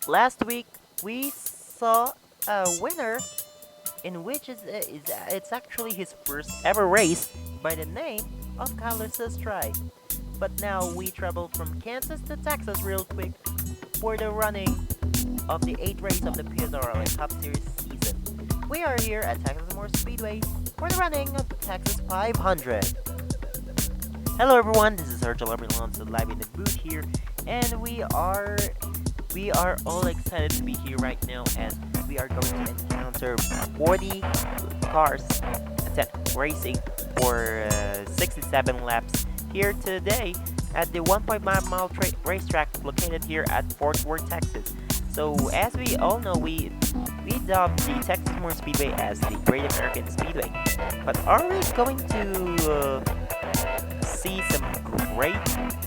Last week we saw a winner in which it's actually his first ever race by the name of Kyler Sustrai. But now we travel from Kansas to Texas real quick for the running of the 8th race of the PSRLA Cup Series season. We are here at Texas Motor Speedway for the running of the Texas 500. Hello everyone, this is Sergio Alonso live in the booth here, and we are all excited to be here right now as we are going to encounter 40 cars racing for 67 laps here today at the 1.5 mile racetrack located here at Fort Worth, Texas. So as we all know, we dubbed the Texas Motor Speedway as the Great American Speedway. But are we going to see some great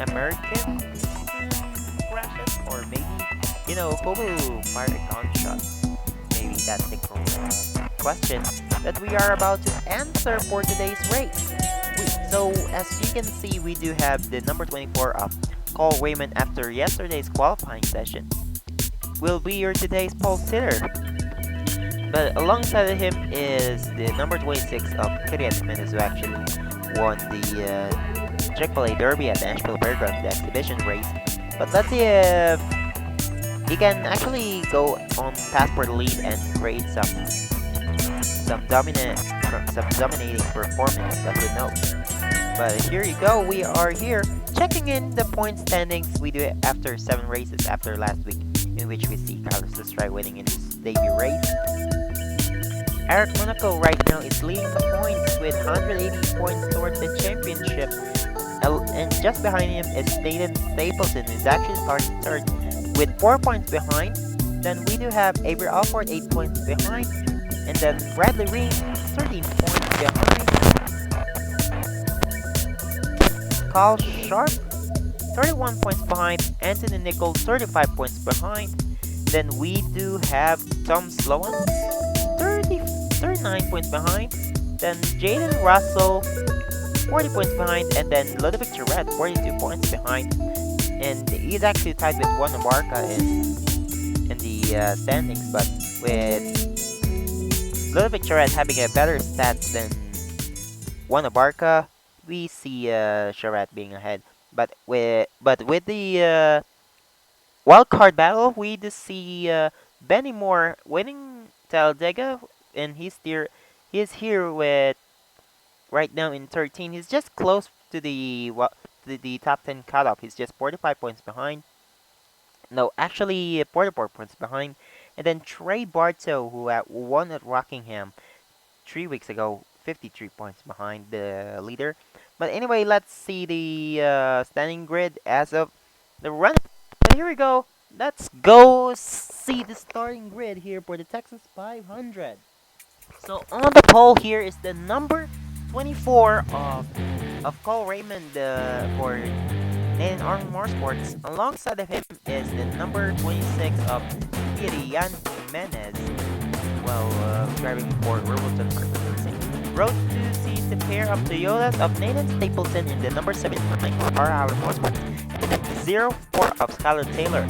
American crashes, or maybe who will fire a gunshot? Maybe that's the question that we are about to answer for today's race. So as you can see, we do have the number 24 of Cole Raymond after yesterday's qualifying session. Will be your today's pole sitter. But alongside of him is the number 26 of Kyrian Jimenez, who actually won the AAA Derby at the Asheville Fairgrounds, the exhibition race. But let's see if he can actually go on pass for the lead and create some dominating performance. That we know. But here you go. We are here checking in the point standings we do after 7 races after last week, in which we see Kyler Sustrai winning in his debut race. Eric Monaco right now is leading the points with 180 points towards the championship. And just behind him is Nathan Stapleton, who's actually starting third with 4 points behind. Then we do have Avery Alford 8 points behind. And then Bradley Ream 13 points behind. Carl Sharp 31 points behind. Anthony Nicol 35 points behind. Then we do have Tom Sloan 39 points behind. Then Jaden Russell 40 points behind, and then Ludovic Charette 42 points behind, and he's actually tied with Juan Abarca in the standings, but with Ludovic Charette having a better stats than Juan Abarca, we see Charette being ahead. But with the wild card battle, we just see Benny Moore winning Talladega, and he's here with right now in 13. He's just close to the top 10 cutoff. He's just 45 points behind. No, actually 44 points behind. And then Trey Bartow, who won at Rockingham 3 weeks ago, 53 points behind the leader. But anyway, let's see the standing grid as of the run. And here we go. Let's go see the starting grid here for the Texas 500. So on the pole here is the number 24 of Cole Raymond for Nathan Arnold Motorsports. Alongside of him is the number 26 of Kyrian Jimenez, driving for Riverton Racing. Road 2 sees the pair of Toyotas of Nathan Stapleton in the number 79 for RR Motorsports, and then 04 of Skylar Taylor.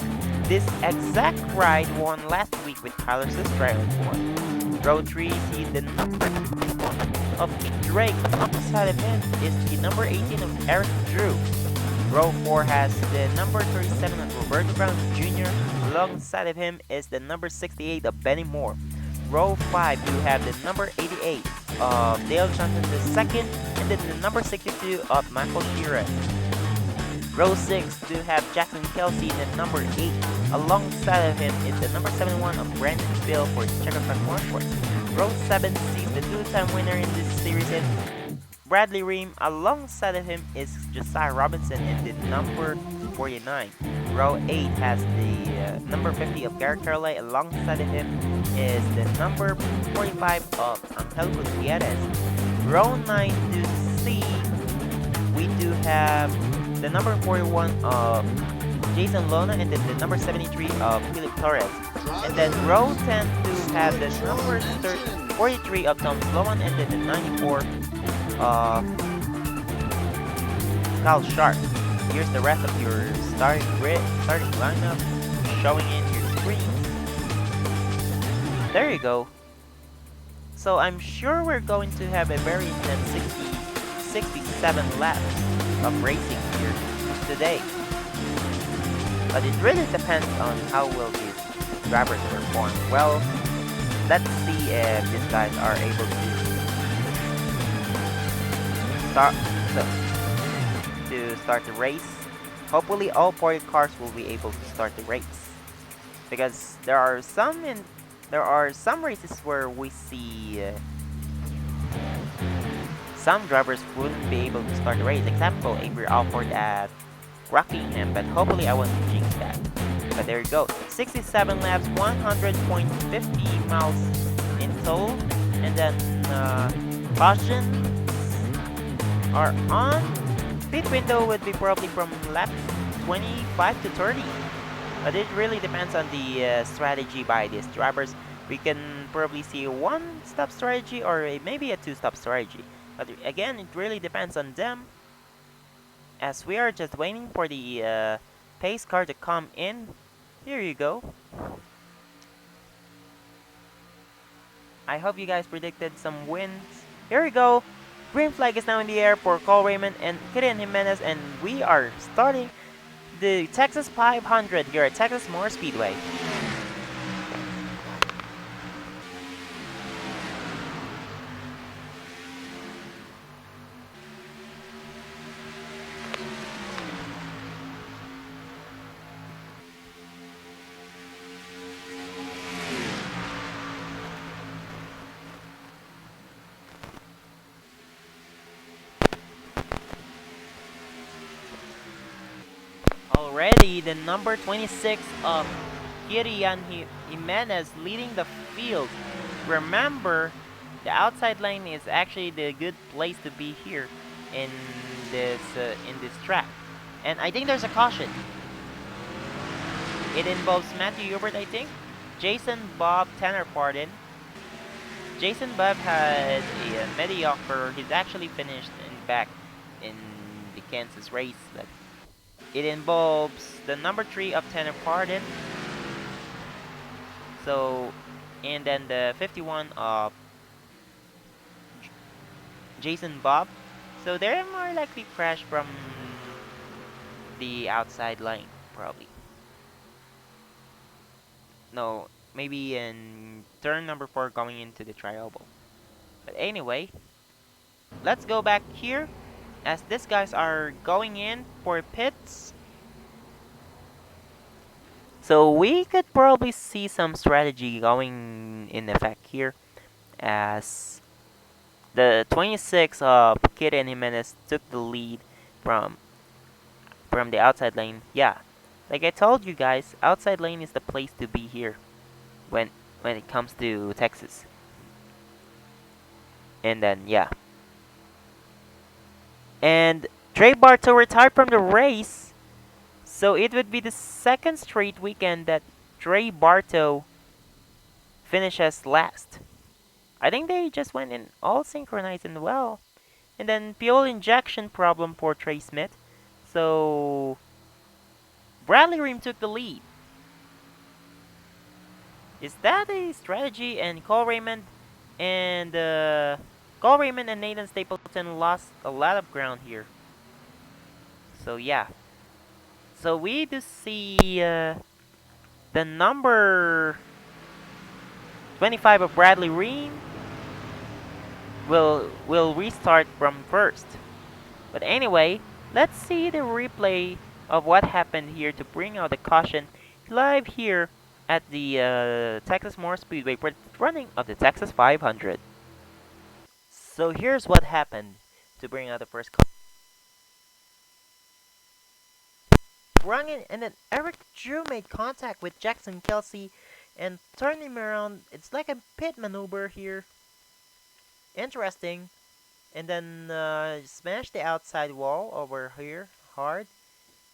This exact ride won last week with Kyler Sustrai on board. Row 3 sees the number 21 of Drake. Alongside of him is the number 18 of Eric Drew. Row 4 has the number 37 of Roberto Brown Jr. Alongside of him is the number 68 of Benny Moore. Row 5 you have the number 88 of Dale Johnson II, and then the number 62 of Michael Sheeran. Row 6 do have Jackson Kelsey in the number 8. Alongside of him is the number 71 of Brandon Bill for Czechoslovak Motorsports. Row 7 sees the 2-time winner in this series in Bradley Ream. Alongside of him is Josiah Robinson in the number 49. Row 8 has the number 50 of Garrett Carley. Alongside of him is the number 45 of Angel Gutierrez. Row 9 to see, we do have the number 41 of Jason Lona, and then the number 73 of Philip Torres. And then row 10 to have the number 43 of Tom Sloan, and then the 94 of Kyle Sharp. Here's the rest of your starting lineup showing in your Greens. There you go. So I'm sure we're going to have a very intense 67 laps of racing here today. But it really depends on how will these drivers perform. Well, let's see if these guys are able to start the race. Hopefully all 40 cars will be able to start the race. Because there are some races where we see some drivers wouldn't be able to start the race. Example, Avery Alford at Rockingham, but hopefully I won't jinx that. But there you go. 67 laps, 100.50 miles in total. And then cautions are on. Pit window would be probably from lap 25 to 30. But it really depends on the strategy by these drivers. We can probably see a one-stop strategy or maybe a two-stop strategy. But again, it really depends on them. As we are just waiting for the pace car to come in. Here you go. I hope you guys predicted some wins. Here we go. Green flag is now in the air for Cole Raymond and Kirian Jimenez, and we are starting the Texas 500 here at Texas Motor Speedway. Already the number 26 of Kirian Jimenez leading the field. Remember, the outside lane is actually the good place to be here in this track. And I think there's a caution. It involves Matthew Hubert, I think. Jason Bob Tanner Pardon. Jason Bob had a mediocre. He's actually finished back in the Kansas race. But it involves the number 3 of Tanner Pardon. So, and then the 51 of Jason Bob. So they're more likely crash from the outside lane, probably. No, maybe in turn number 4 going into the tri-oval. But anyway, let's go back here as these guys are going in for pits. So we could probably see some strategy going in effect here as the 26 of Kirian Jimenez took the lead from the outside lane. Yeah, like I told you guys, outside lane is the place to be here when it comes to Texas. And then yeah, and Trey Bartow retired from the race, so it would be the second straight weekend that Trey Bartow finishes last. I think they just went in all synchronized and well. And then fuel injection problem for Trey Smith. So Bradley Ream took the lead. Is that a strategy? And Cole Raymond and Nathan Stapleton lost a lot of ground here. So yeah. So we do see the number 25 of Bradley Ream will restart from first. But anyway, let's see the replay of what happened here to bring out the caution live here at the Texas Motor Speedway for the running of the Texas 500. So here's what happened to bring out the first caution. Sprung in, and then Eric Drew made contact with Jackson Kelsey and turned him around. It's like a pit maneuver here. Interesting. And then smashed the outside wall over here hard.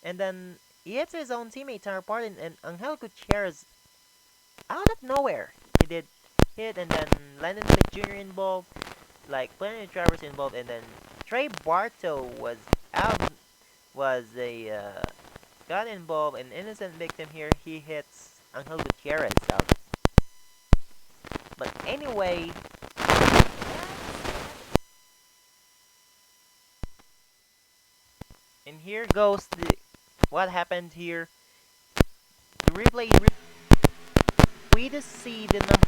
And then he hits his own teammate Tanner Pardon, and Angel Gutierrez out of nowhere he did hit, and then Landon Smith Jr. involved, like plenty of drivers involved, and then Trey Bartow was got involved, an innocent victim here. He hits Angel Gutierrez out. But anyway, and here goes what happened here. The replay we just see the number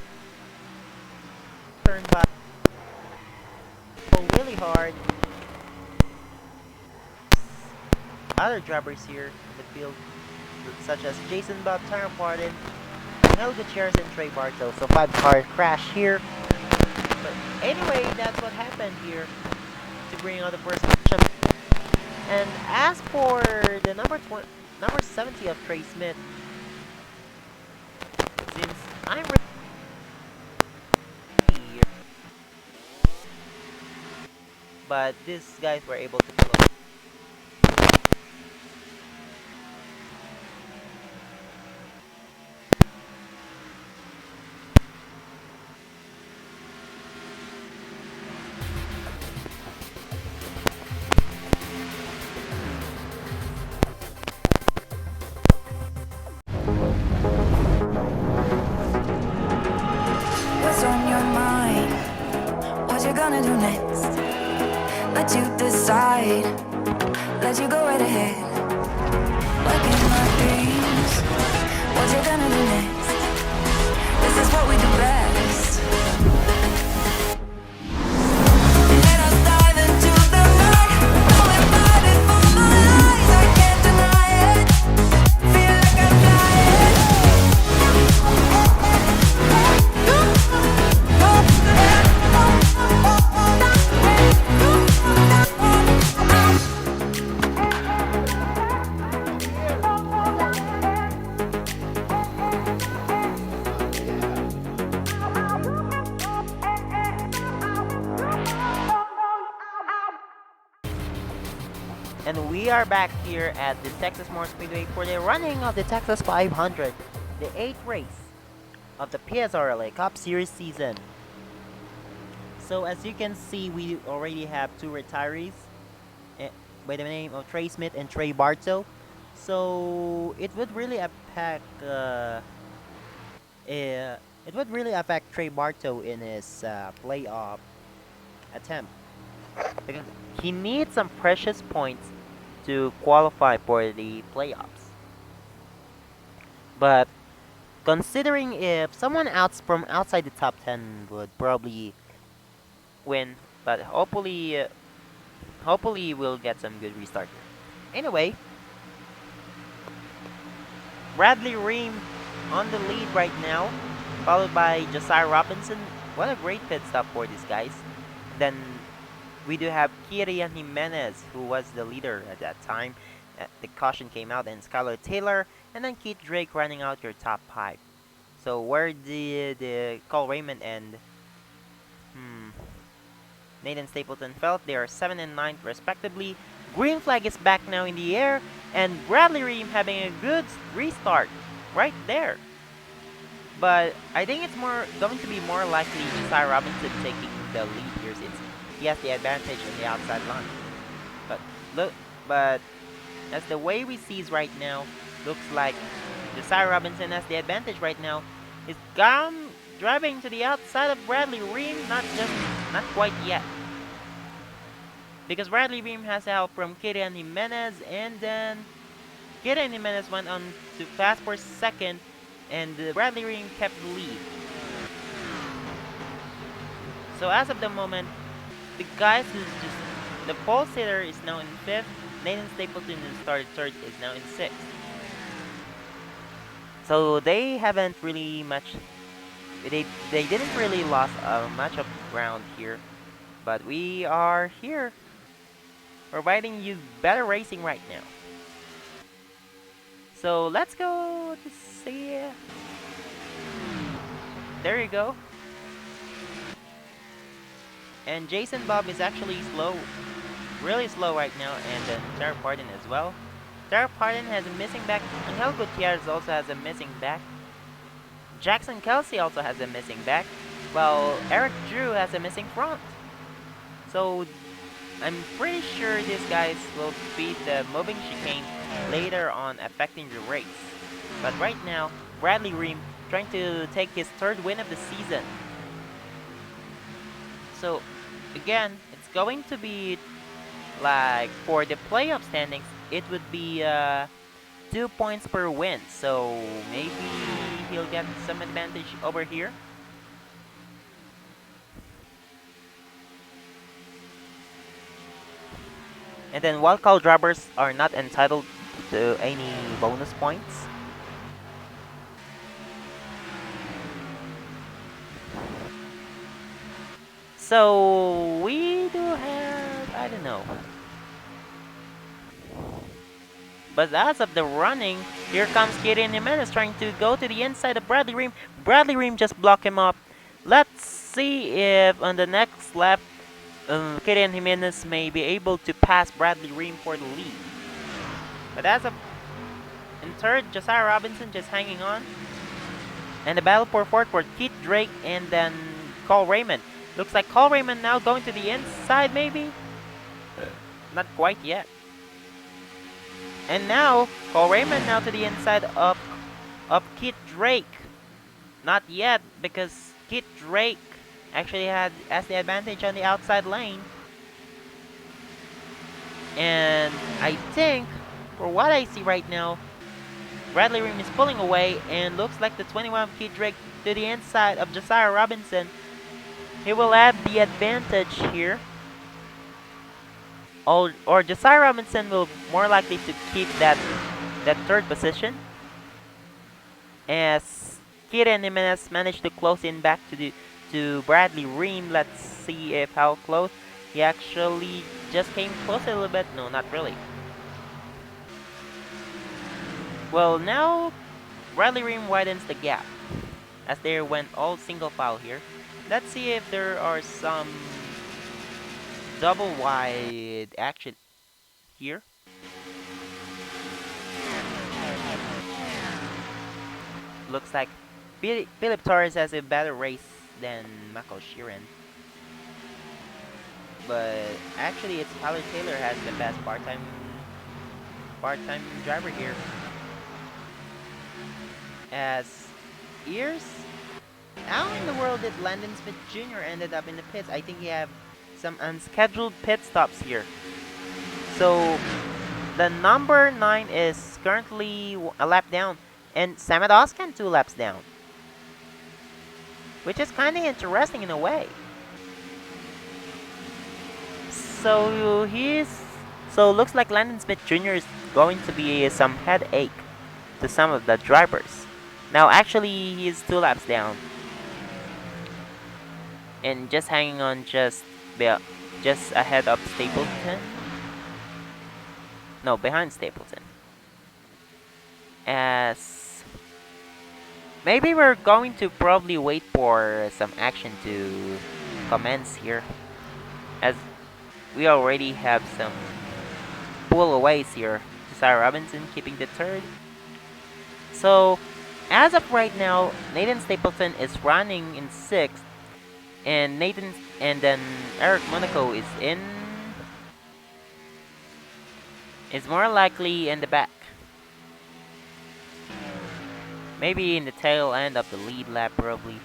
turn by really hard. Other drivers here in the field, such as Jason Bob, Tara Pardon, Angel Gutierrez, and Trey Bartel. So 5-car crash here. But anyway, that's what happened here to bring on the first matchup. And as for the number 70 of Trey Smith, since I'm really here, but these guys were able to pull up. What's on your mind? What you gonna do next? Let you decide. Let you go right ahead. Working my dreams. What you gonna do next? This is what we do best. Let us dive into the night. We're fighting for my life. I can't deny it. Feel like I'm flying. And we are back here at the Texas Motor Speedway for the running of the Texas 500, the 8th race of the PSRLA Cup Series season. So as you can see, we already have 2 retirees by the name of Trey Smith and Trey Bartow. So it would really affect Trey Bartow in his playoff attempt, because he needs some precious points to qualify for the playoffs. But considering if someone else from outside the top 10 would probably win, but hopefully we'll get some good restart. Anyway, Bradley Ream on the lead right now, followed by Josiah Robinson. What a great pit stop for these guys. Then we do have Kirian Jimenez, who was the leader at that time. The caution came out, and Skylar Taylor, and then Keith Drake running out your top 5. So where did Cole Raymond and Nathan Stapleton felt? They are 7th and 9th respectively. Green flag is back now in the air, and Bradley Ream having a good restart right there. But I think it's going to be more likely Josiah Robinson taking the lead here, since he has the advantage on the outside line. But as the way we see right now, looks like Josiah Robinson has the advantage right now. He's driving to the outside of Bradley Ream, not quite yet, because Bradley Ream has help from Kirian Jimenez, and then Kirian Jimenez went on to pass for second, and Bradley Ream kept the lead. So as of the moment, the guys the pole sitter is now in 5th. Nathan Stapleton, who started 3rd, is now in 6th. So they haven't really much. They didn't really lost much of ground here, but we are here providing you better racing right now. So let's go to see. There you go. And Jason Bob is actually slow, really slow right now, and then Tara Pardon as well. Tara Pardon has a missing back. Angel Gutierrez also has a missing back. Jackson Kelsey also has a missing back, while Eric Drew has a missing front. So I'm pretty sure these guys will beat the moving chicane later on, affecting the race. But right now, Bradley Ream trying to take his third win of the season. So again, it's going to be like for the playoff standings, it would be 2 points per win. So maybe he'll get some advantage over here. And then wildcard drivers are not entitled to any bonus points. So we do have, I don't know. But as of the running, here comes Gideon Jimenez trying to go to the inside of Bradley Ream. Bradley Ream just blocked him up. Let's see if on the next lap, Gideon Jimenez may be able to pass Bradley Ream for the lead. But as of in third, Josiah Robinson just hanging on. And the battle for fourth for Keith Drake and then Cole Raymond. Looks like Cole Raymond now going to the inside maybe? Not quite yet. And now, Cole Raymond now to the inside of Keith Drake. Not yet, because Keith Drake actually has the advantage on the outside lane. And I think, for what I see right now, Bradley Ream is pulling away and looks like the 21 of Keith Drake to the inside of Josiah Robinson. He will have the advantage here. Or Josiah Robinson will more likely to keep that third position, as Gideon Jimenez managed to close in back to Bradley Ream. Let's see if how close he actually just came close a little bit. No, not really. Well, now Bradley Ream widens the gap as they went all single file here. Let's see if there are some double wide action here. Looks like Philip Torres has a better race than Michael Sheeran. But actually it's Tyler Taylor has the best part-time driver here. As Ears, how in the world did Landon Smith Jr. ended up in the pits? I think he have some unscheduled pit stops here. So the number 9 is currently a lap down, and Samad Oskan 2 laps down, which is kind of interesting in a way. So looks like Landon Smith Jr. is going to be some headache to some of the drivers. Now actually he is 2 laps down and just hanging on just ahead of Stapleton. No, behind Stapleton. As maybe we're going to probably wait for some action to commence here, as we already have some pull-aways here. Josiah Robinson keeping the third. So as of right now, Nathan Stapleton is running in 6th, and then Eric Monaco is more likely in the back. Maybe in the tail end of the lead lap probably.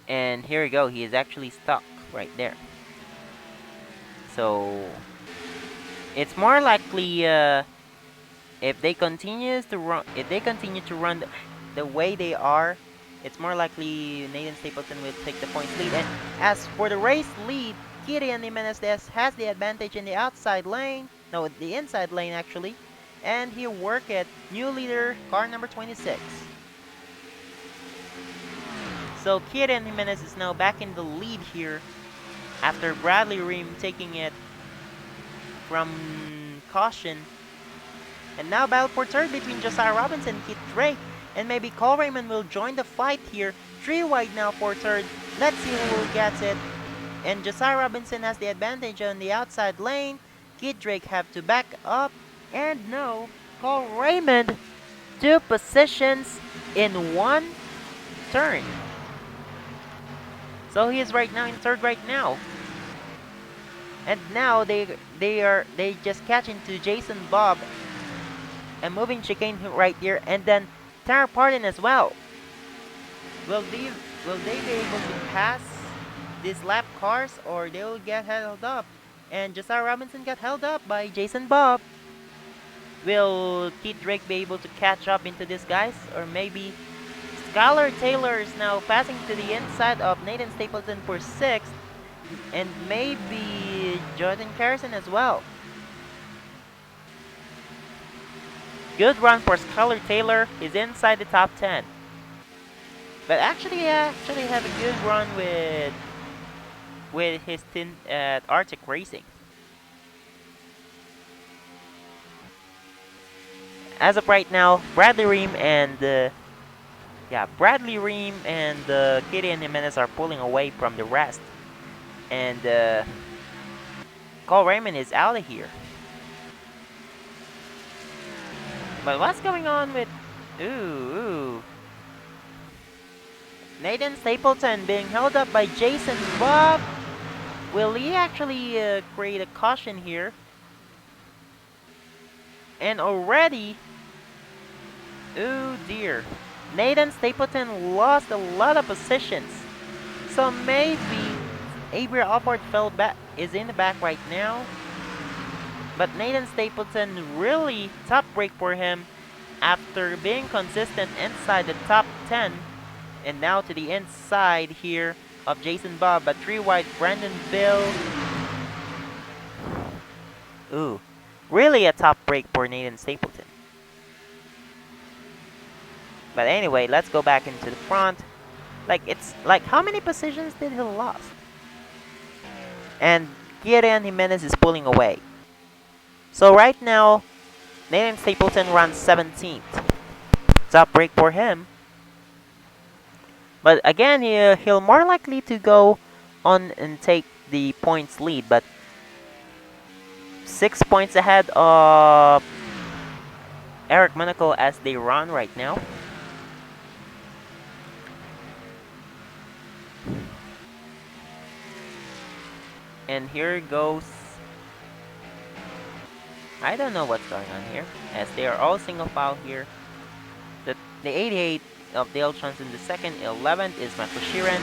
And here we go, he is actually stuck right there. So it's more likely if they continue to run the way they are, it's more likely Nathan Stapleton will take the points lead. And as for the race lead, Gideon Jimenez has the advantage in the outside lane. No, the inside lane actually. And he'll work at new leader, car number 26. So Gideon Jimenez is now back in the lead here after Bradley Ream taking it from caution. And now battle for third between Josiah Robinson and Keith Drake. And maybe Cole Raymond will join the fight here. 3 wide now for third. Let's see who gets it. And Josiah Robinson has the advantage on the outside lane. Keith Drake have to back up. And no, Cole Raymond 2 positions in 1 turn. So he is right now in third right now. And now they just catch into Jason Bob and moving chicane right here, and then Tara Pardon as well. Will they be able to pass these lap cars, or they'll get held up? And Josiah Robinson got held up by Jason Bob. Will Keith Drake be able to catch up into these guys? Or maybe Skylar Taylor is now passing to the inside of Nathan Stapleton for 6th. And maybe Jordan Carrison as well. Good run for Skylar Taylor. He's inside the top 10. But actually have a good run with his team at Arctic Racing. As of right now, Bradley Ream and Gideon Jimenez are pulling away from the rest, and Cole Raymond is out of here. But what's going on with Nathan Stapleton being held up by Jason Bob? Will he actually create a caution here? And already, oh dear, Nathan Stapleton lost a lot of positions. So maybe Avery Alford is in the back right now. But Nathan Stapleton really top break for him after being consistent inside the top 10. And now to the inside here of Jason Bob, but 3 wide Brandon Bill. Ooh. Really a top break for Nathan Stapleton. But anyway, let's go back into the front. It's like, how many positions did he lost? And Gideon Jimenez is pulling away. So right now, Nathan Stapleton runs 17th. Top break for him. But again, he'll more likely to go on and take the points lead, but 6 points ahead of Eric Monaco as they run right now. And here goes, I don't know what's going on here, as they are all single file here. The 88 of Dale Johnson the second, 11th is Michael Sheeran,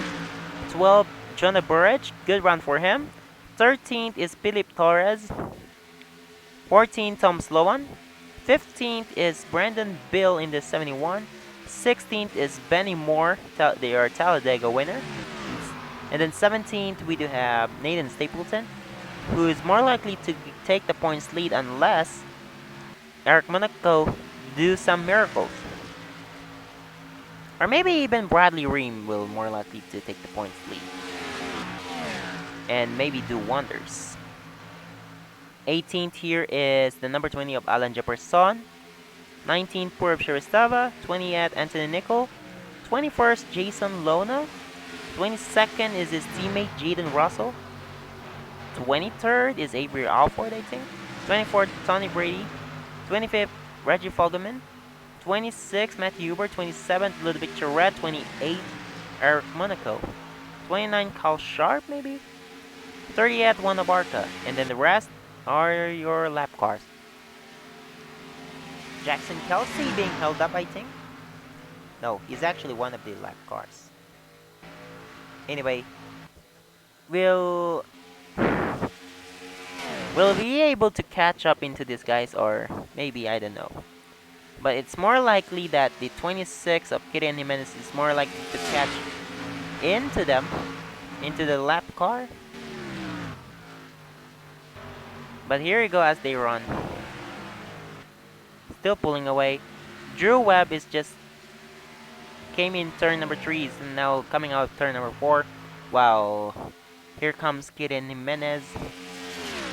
12th Jonah Burridge, good run for him. 13th is Philip Torres, 14th Tom Sloan, 15th is Brandon Bill in the 71, 16th is Benny Moore, they are Talladega winner. And then 17th we do have Nathan Stapleton, who is more likely to take the points lead unless Eric Monaco do some miracles. Or maybe even Bradley Ream will more likely to take the points lead and maybe do wonders. 18th here is the number 20 of Alan Jefferson, 19th Purab Sharistava, 20th Anthony Nicol, 21st Jason Lona, 22nd is his teammate Jaden Russell, 23rd is Avery Alford, I think, 24th Tony Brady, 25th Reggie Fogelman, 26th Matthew Huber, 27th Ludovic Charette, 28th Eric Monaco, 29th Kyle Sharp maybe, 30th Juan Abarca, and then the rest are your lap cars. Jackson Kelsey being held up, I think. No, he's actually one of the lap cars. Anyway, will be able to catch up into these guys, or maybe, I don't know. But it's more likely that the 26 of Gideon Jimenez is more likely to catch into them, into the lap car. But here you go as they run. Still pulling away. Drew Webb is just came in turn number 3 and now coming out of turn number 4. Wow. Here comes Gideon Jimenez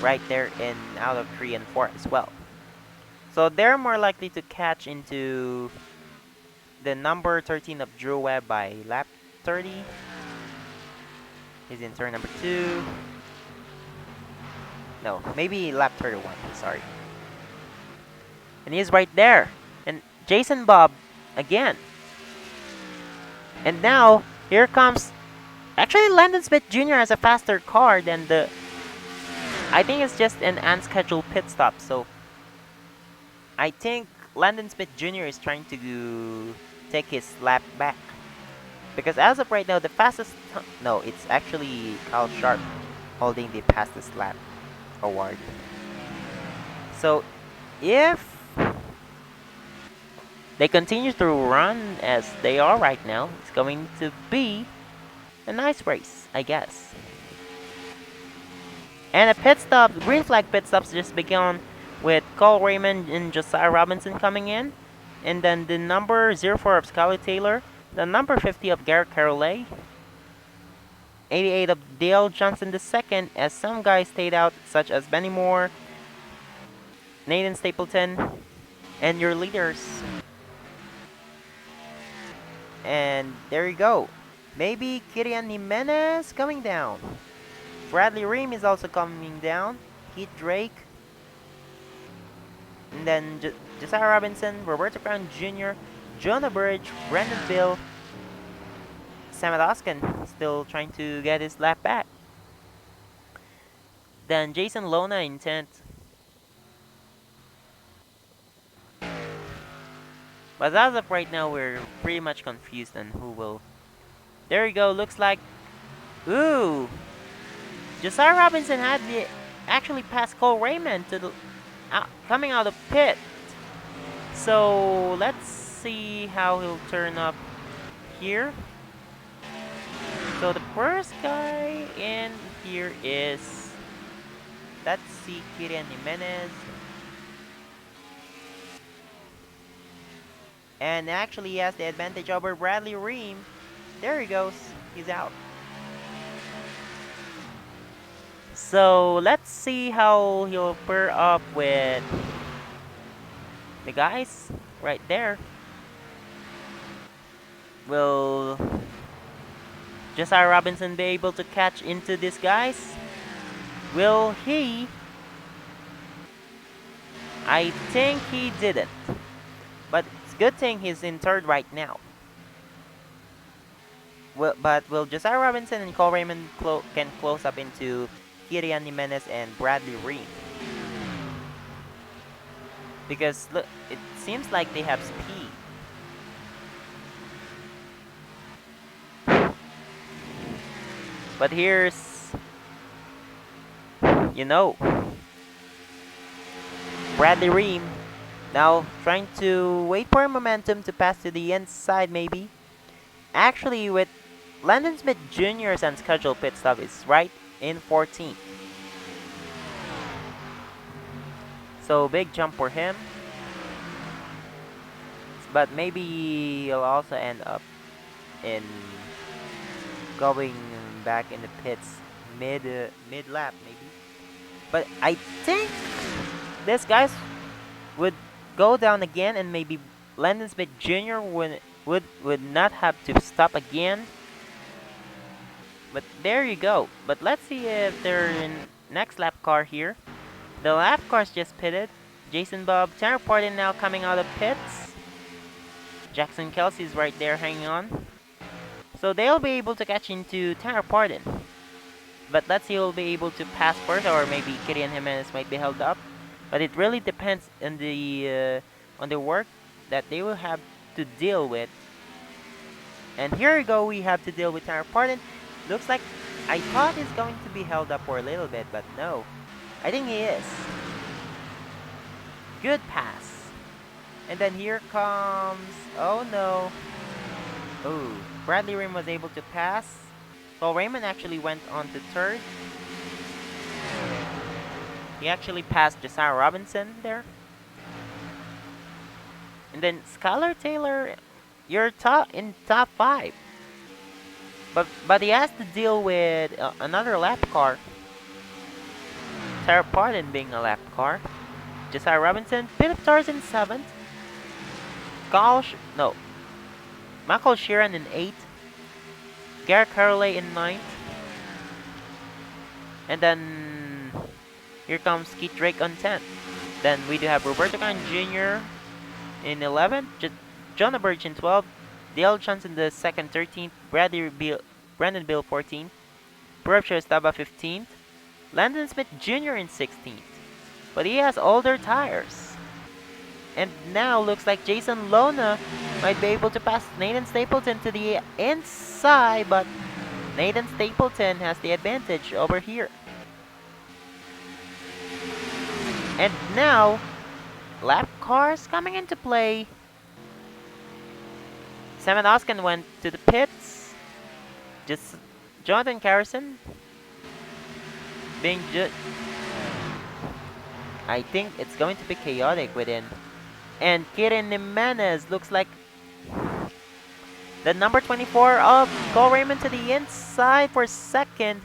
right there in out of 3 and 4 as well. So they're more likely to catch into the number 13 of Drew Webb by lap 30. He's in turn number 2. No, maybe lap 31, sorry. And he's right there. And Jason Bob again. And now, here comes... Actually, Landon Smith Jr. has a faster car than the... I think it's just an unscheduled pit stop, so... I think Landon Smith Jr. is trying to take his lap back. Because as of right now, the fastest... No, it's actually Kyle Sharp holding the fastest lap award. So, if they continue to run as they are right now, it's going to be a nice race, I guess. And a pit stop, green flag pit stops just began with Cole Raymond and Josiah Robinson coming in. And then the number 04 of Skylar Taylor, the number 50 of Garrett Carolay, 88 of Dale Johnson II, as some guys stayed out, such as Benny Moore, Nathan Stapleton, and your leaders. And there you go. Maybe Kirian Jimenez coming down. Bradley Ream is also coming down. Keith Drake. And then Josiah Robinson, Roberto Brown Jr., Jonah Burridge, Brandon Bill, Sam Adoskin still trying to get his lap back. Then Jason Lona in 10th. But as of right now, we're pretty much confused on who will. There you go. Looks like, ooh, Josiah Robinson had the actually passed Cole Raymond to the coming out of pit. So let's see how he'll turn up here. So the first guy in here is, let's see, Kirian Jimenez. And actually he has the advantage over Bradley Ream. There he goes. He's out. So let's see how he'll pair up with the guys right there. Will Josiah Robinson be able to catch into these guys? Will he? I think he didn't. But it's a good thing he's in third right now. But will Josiah Robinson and Cole Raymond can close up into Kirian Jimenez and Bradley Ream? Because look, it seems like they have speed. But here's, Bradley Ream now trying to wait for momentum to pass to the inside maybe. Actually, with Landon Smith Jr.'s unscheduled pit stop is right in 14th. So big jump for him. But maybe he'll also end up in going back in the pits mid lap maybe. But I think this guys would go down again, and maybe Landon Smith Jr. would not have to stop again. But there you go. But let's see if they're in next lap car here. The lap car's just pitted. Jason Bob, Tanner Pardon now coming out of pits. Jackson Kelsey's right there hanging on. So they'll be able to catch into Tanner Pardon. But let's see who will be able to pass first, or maybe Kirian Jimenez might be held up. But it really depends on the work that they will have to deal with. And here we go, we have to deal with Tanner Pardon. Looks like I thought he's going to be held up for a little bit, but no. I think he is. Good pass. And then here comes, oh no. Oh, Bradley Ream was able to pass. So Raymond actually went on to third. He actually passed Josiah Robinson there. And then Skylar Taylor, you're in top 5. But he has to deal with another lap car. Tanner Pardon being a lap car. Josiah Robinson, Philip Tarzan 7th. Michael Sheeran in 8th. Garrett Carolay in 9th. And then here comes Keith Drake on 10th. Then we do have Roberto Khan Jr. in 11th. Jonah Burridge in 12th. Dale Johnson the 2nd, 13th. Brandon Bill 14th. Purab Estaba 15th. Landon Smith Jr. in 16th. But he has older tires. And now looks like Jason Lona might be able to pass Nathan Stapleton to the inside, but Nathan Stapleton has the advantage over here. And now, lap cars coming into play. Sam Oskin went to the pits. Just Jonathan Carrison being I think it's going to be chaotic within. And Kirin Jimenez looks like the number 24 of Cole Raymond to the inside for second.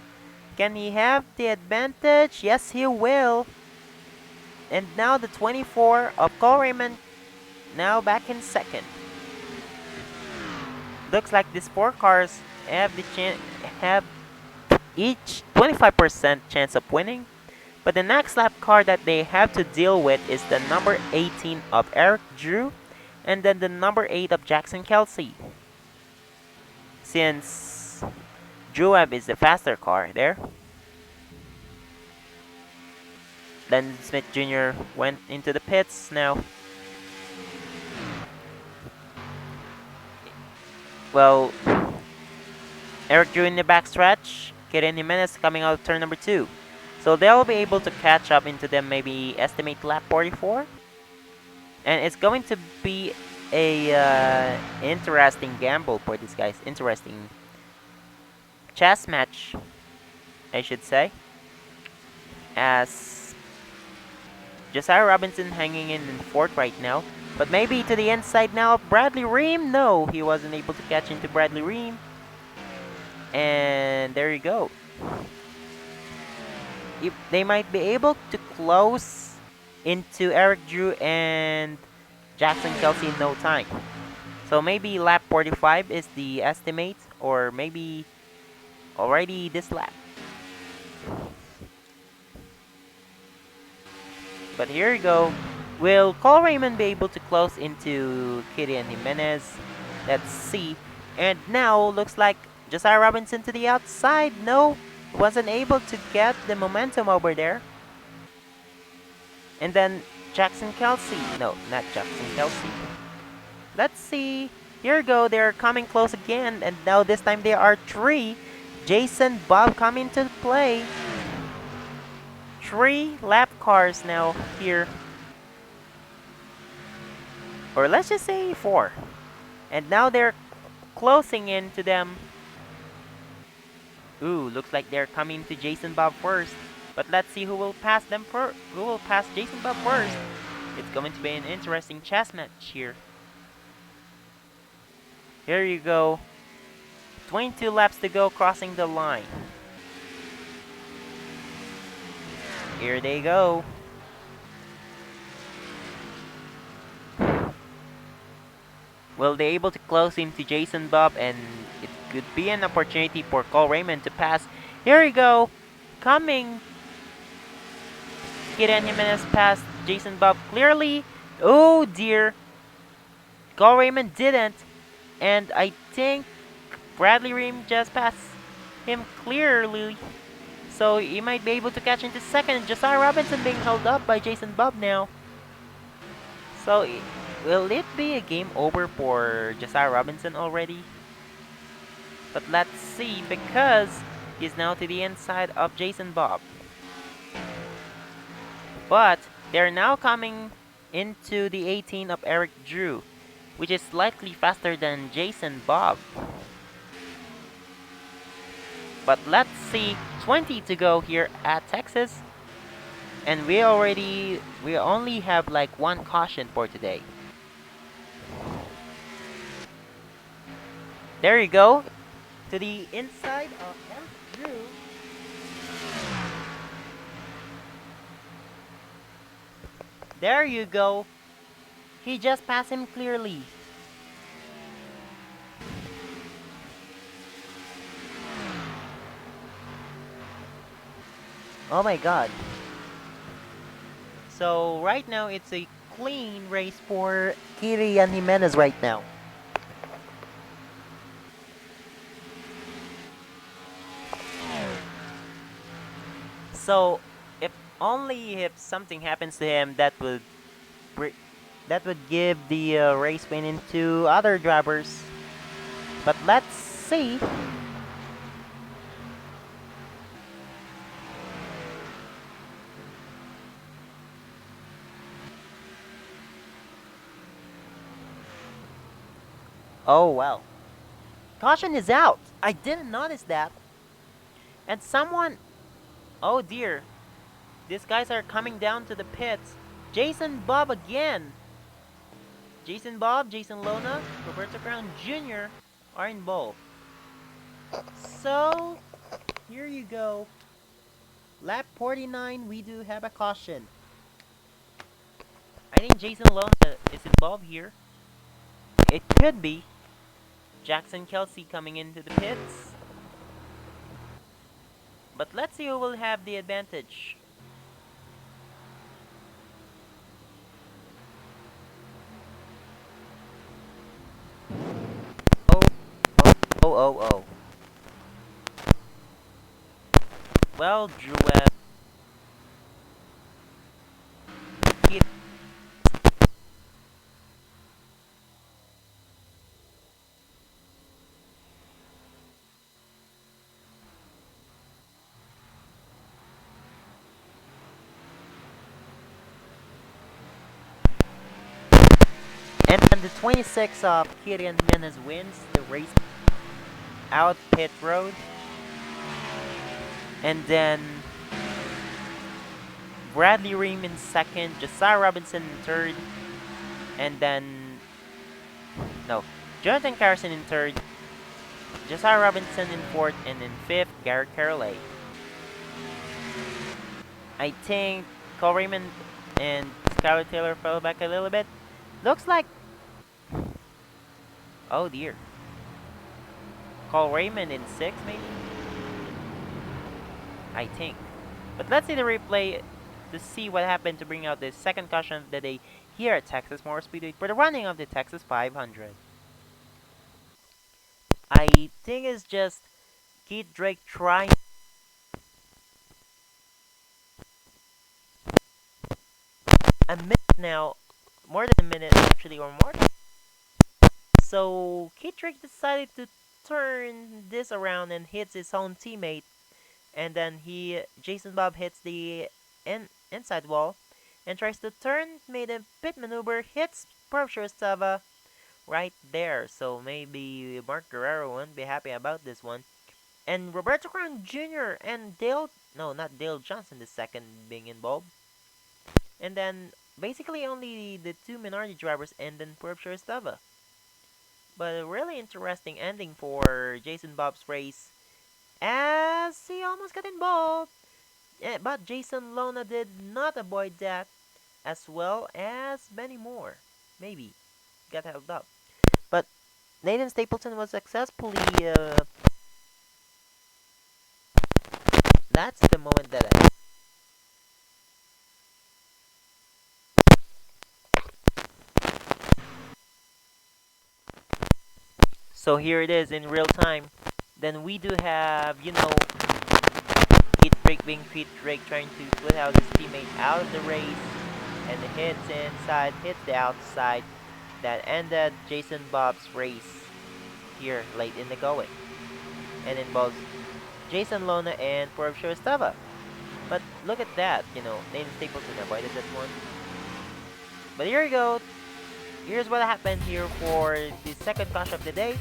Can he have the advantage? Yes, he will. And now the 24 of Cole Raymond now back in second. Looks like these four cars have each 25% chance of winning. But the next lap car that they have to deal with is the number 18 of Eric Drew and then the number 8 of Jackson Kelsey. Since Drew is the faster car there. Then Smith Jr. went into the pits now. Well, Eric Drew in the backstretch, Kirin Jimenez coming out of turn number 2. So they'll be able to catch up into them, maybe estimate lap 44. And it's going to be a interesting gamble for these guys. Interesting chess match, I should say. As Josiah Robinson hanging in 4th right now. But maybe to the inside now of Bradley Ream. No, he wasn't able to catch into Bradley Ream. And there you go. They might be able to close into Eric Drew and Jackson Kelsey in no time. So maybe lap 45 is the estimate, or maybe already this lap. But here you go. Will Cole Raymond be able to close into Kirin Jimenez? Let's see. And now looks like Josiah Robinson to the outside. No, wasn't able to get the momentum over there. And then Jackson Kelsey. No, not Jackson Kelsey. Let's see. Here you go. They're coming close again. And now this time they are 3. Jason Bob coming to play. 3 lap cars now here. Or let's just say 4. And now they're closing in to them. Ooh, looks like they're coming to Jason Bob first. But let's see who will pass them first. Who will pass Jason Bob first? It's going to be an interesting chess match here. Here you go. 22 laps to go, crossing the line. Here they go. Will they able to close into Jason Bob, and it could be an opportunity for Cole Raymond to pass. Here we go. Coming. Kirin Jimenez passed Jason Bob clearly. Oh dear. Cole Raymond didn't. And I think Bradley Ream just passed him clearly. So he might be able to catch into second. Josiah Robinson being held up by Jason Bob now. So will it be a game over for Josiah Robinson already? But let's see, because he's now to the inside of Jason Bob. But they're now coming into the 18 of Eric Drew, which is slightly faster than Jason Bob. But let's see, 20 to go here at Texas. And we only have like 1 caution for today. There you go. To the inside of Eric Drew. There you go. He just passed him clearly. Oh my god. So right now it's a clean race for Kirin Jimenez right now. So if something happens to him, that would that would give the race win into other drivers. But let's see. Oh well. Caution is out. I didn't notice that. And someone... Oh dear. These guys are coming down to the pits. Jason Bob again. Jason Bob, Jason Lona, Roberto Crown Jr. are involved. So, here you go. Lap 49, we do have a caution. I think Jason Lona is involved here. It could be. Jackson Kelsey coming into the pits. But let's see who will have the advantage. Oh. Well, Druev. And then the 26 of Kirian Menes wins the race out pit road. And then Bradley Ream in second, Josiah Robinson in third, and then Jonathan Carson in third, Josiah Robinson in fourth, and in fifth, Garrett Carolay. I think Cole Raymond and Skylar Taylor fell back a little bit. Looks like... Oh dear. Cole Raymond in sixth, maybe? I think. But let's see the replay to see what happened to bring out the second caution of the day here at Texas Motor Speedway for the running of the Texas 500. I think it's just Keith Drake trying a minute now, more than a minute actually, or more. So Keith Drake decided to turn this around and hits his own teammate, and then Jason Bob hits the inside wall and tries to turn, made a pit maneuver, hits Stava right there. So maybe Mark Guerrero won't be happy about this one. And Roberto Crown Jr. and not Dale Johnson the second being involved. And then basically only the two minority drivers and then Stava. But a really interesting ending for Jason Bob's race, as he almost got involved. But Jason Lona did not avoid that, as well as many more. Maybe got held up. But Nathan Stapleton was successfully... that's the moment that I... So here it is in real time. Then we do have, Keith Drake being Keith Drake trying to put out his teammate out of the race. And the hits inside, hits the outside. That ended Jason Bob's race here late in the going. And involves Jason Lona and Stava. But look at that, Nathan Stapleton avoided that one. But here you go. Here's what happened here for the second caution of the day.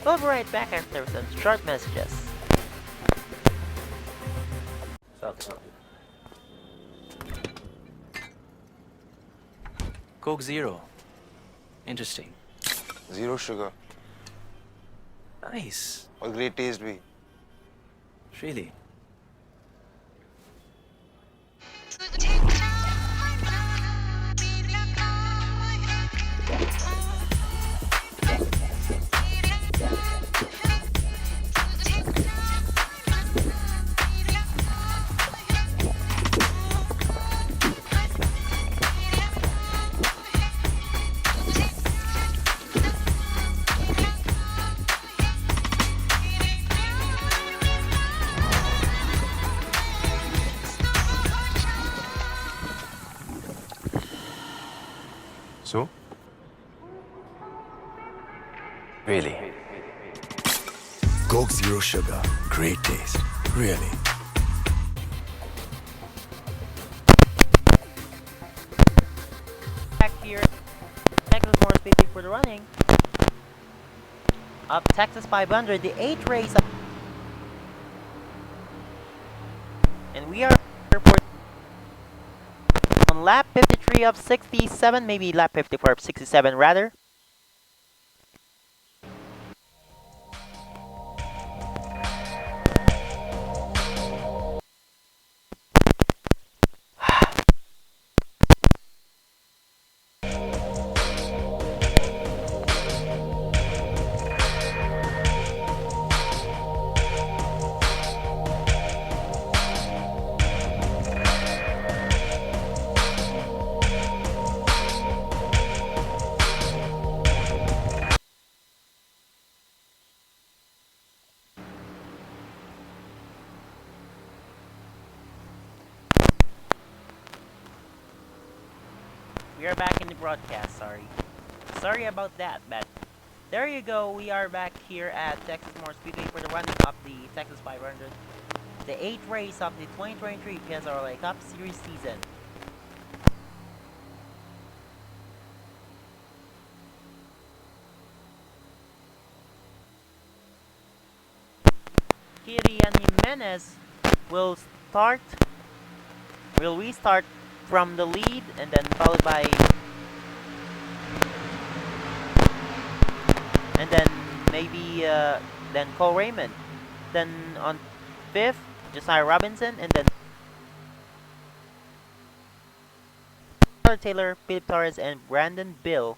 We'll be right back after some short messages. Coke Zero. Interesting. Zero sugar. Nice. और great taste भी. Really? Really? Coke Zero Sugar. Great taste. Really. Back here, Texas Motor Speedway for the running. Up Texas 500, the 8th race. And we are here for on lap 53 of 67, maybe lap 54 of 67 rather. We are back in the broadcast, sorry about that, but there you go, we are back here at Texas Motor Speedway for the running of the Texas 500, the 8th race of the 2023 PSRLA Cup Series season. Kirian Jimenez will restart from the lead and then followed by and then maybe then Cole Raymond, then on 5th Josiah Robinson, and then Taylor, Philip Torres, and Brandon Bill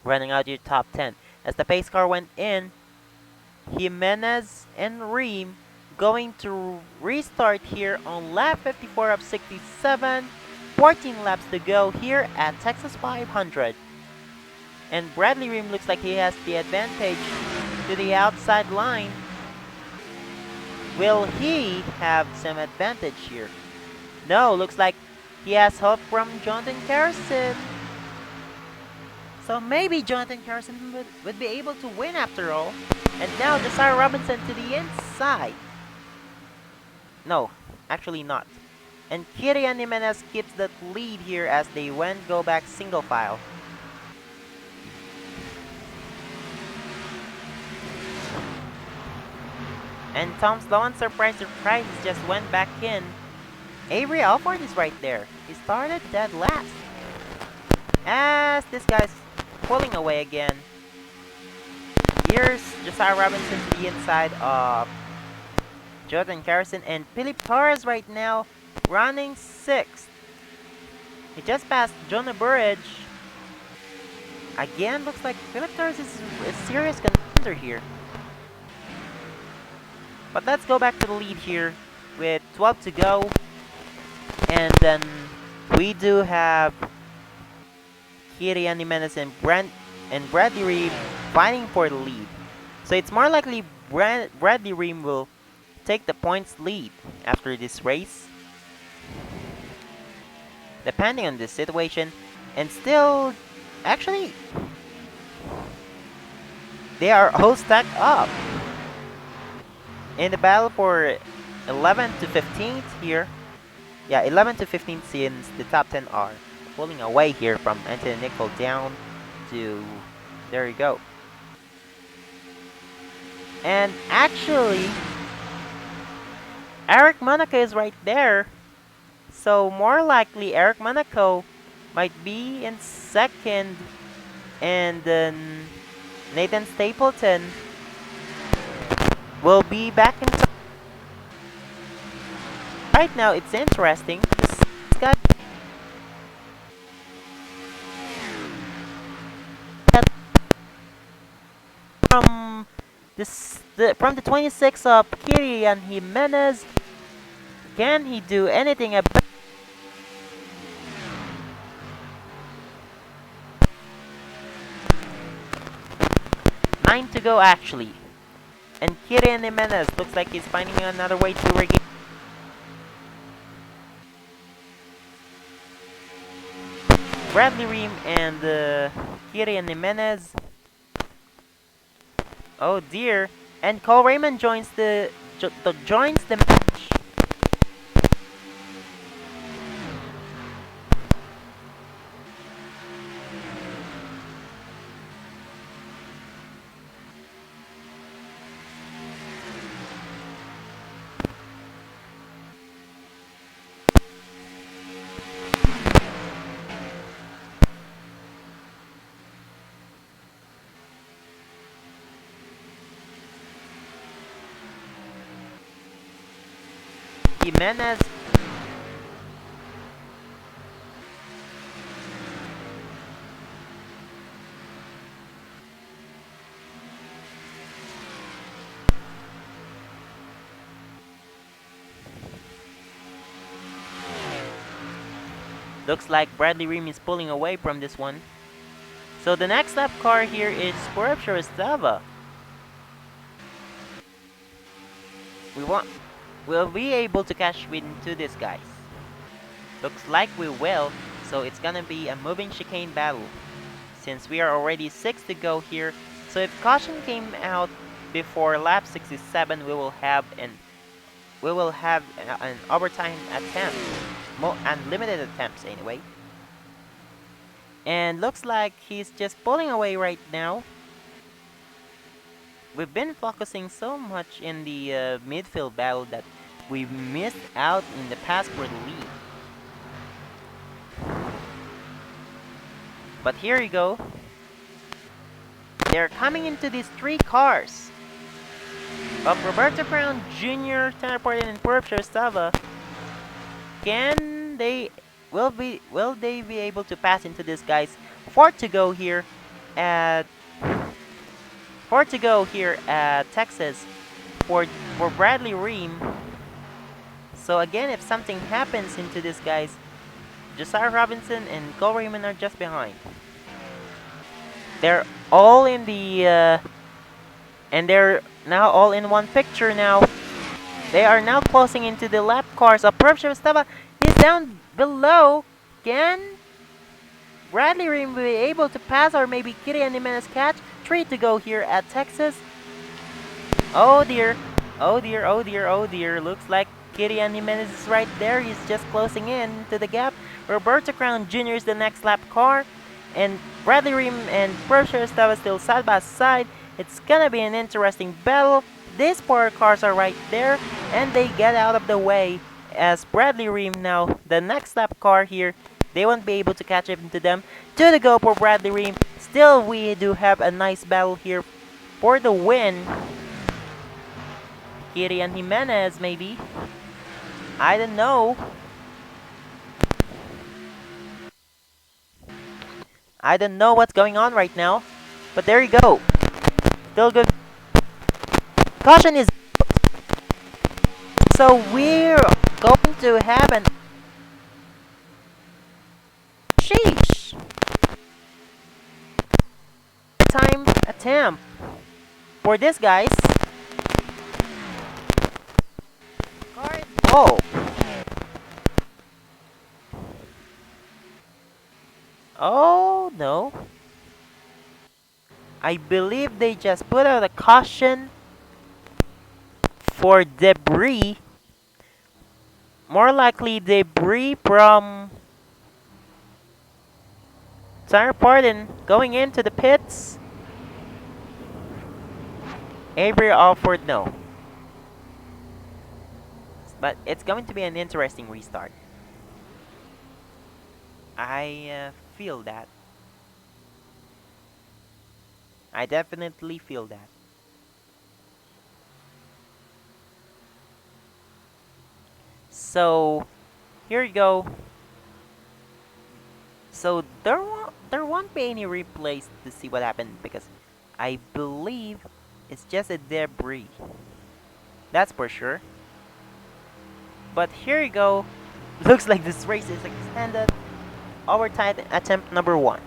running out your top 10. As the pace car went in, Jimenez and Ream going to restart here on lap 54 of 67, 14 laps to go here at Texas 500. And Bradley Ream looks like he has the advantage to the outside line. Will he have some advantage here? No, looks like he has help from Jonathan Carson. So maybe Jonathan Carson would be able to win after all. And now Josiah Robinson to the inside. No, actually not. And Kirian Jimenez keeps that lead here as they go back single file. And Tom Sloan, surprise, just went back in. Avery Alford is right there. He started dead last. As this guy's pulling away again. Here's Josiah Robinson to the inside of Jonathan Carson, and Philip Torres right now running 6th. He just passed Jonah Burridge. Again, looks like Philip Torres is a serious contender here. But let's go back to the lead here with 12 to go. And then we do have Kirian Jimenez and Bradley Ream fighting for the lead. So it's more likely Bradley Ream will take the points lead after this race, depending on this situation. And still, actually, they are all stacked up in the battle for 11th to 15th here. Yeah, 11th to 15th, since the top 10 are pulling away here from Anthony Nickel down to, there you go. And actually, Eric Monaco is right there. So more likely Eric Monaco might be in 2nd, and then Nathan Stapleton will be back in. Right now, it's interesting. This guy from the 26 of Kirian Jimenez. Can he do anything about 9 to go actually? And Kirian Jimenez looks like he's finding another way to regain. Bradley Ream and Kirian Jimenez Oh dear. And Cole Raymond joins joins the match. Jimenez. Looks like Bradley Ream is pulling away from this one. So the next lap car here is Swerve. We want will be able to catch into these guys. Looks like we will, so it's gonna be a moving chicane battle. Since we are already 6 to go here, so if caution came out before lap 67, we will have an overtime attempt, unlimited attempts anyway. And looks like he's just pulling away right now. We've been focusing so much in the midfield battle that we missed out in the pass for the lead. But here you go. They're coming into these 3 cars of Roberto Brown Jr., Tanner Porter, and Purp Shrestava. Will they be able to pass into these guys? 4 to go here at Texas for Bradley Ream. So again, if something happens into these guys, Josiah Robinson and Cole Raymond are just behind. They're all in the and they're now all in one picture now. They are now closing into the lap cars of Purp Shrestava. He's down below. Can Bradley Ream be able to pass, or maybe Kirian Jimenez catch? 3 to go here at Texas. Oh dear. Oh dear, oh dear, oh dear. Looks like Kirian Jimenez is right there. He's just closing in to the gap. Roberto Crown Jr. is the next lap car. And Bradley Ream and Purp Shrestava still side by side. It's gonna be an interesting battle. These 4 cars are right there, and they get out of the way as Bradley Ream now, the next lap car here, they won't be able to catch up to them. 2 to go for Bradley Ream. Still, we do have a nice battle here for the win. Kirian Jimenez, maybe. I don't know. I don't know what's going on right now. But there you go. Still good. Caution is out. So we're going to have an... Sheesh. Time attempt for this guys. Oh. Oh no. I believe they just put out a caution for debris. More likely debris from Tyler Pardon going into the pits. Avery offered no. But it's going to be an interesting restart. I feel that. I definitely feel that. So, here you go. So there won't be any replays to see what happened because I believe it's just a debris. That's for sure. But here you go. Looks like this race is extended. Overtime attempt number 1.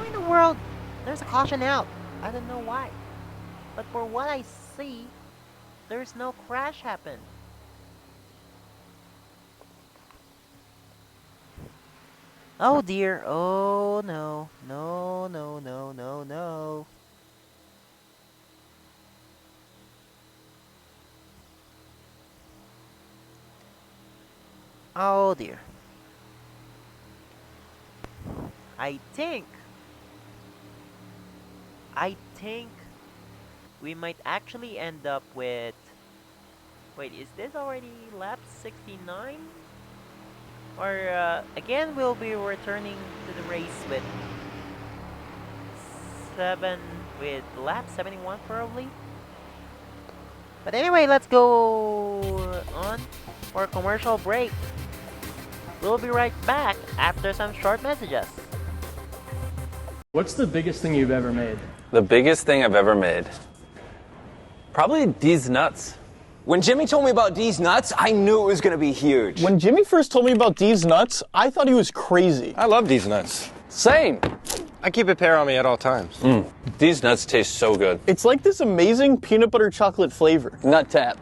in the world? There's a caution out. I don't know why. But for what I see, there's no crash happen. Oh dear. Oh no. No, no, no, no, no. Oh dear. I think we might actually end up with... Wait, is this already lap 69? Or again, we'll be returning to the race with lap 71 probably. But anyway, let's go on for a commercial break. We'll be right back after some short messages. What's the biggest thing you've ever made? The biggest thing I've ever made? Probably these nuts. When Jimmy told me about D's nuts, I knew it was going to be huge. When Jimmy first told me about D's nuts, I thought he was crazy. I love these nuts. Same. I keep a pair on me at all times. These nuts taste so good. It's like this amazing peanut butter chocolate flavor. Nut tap.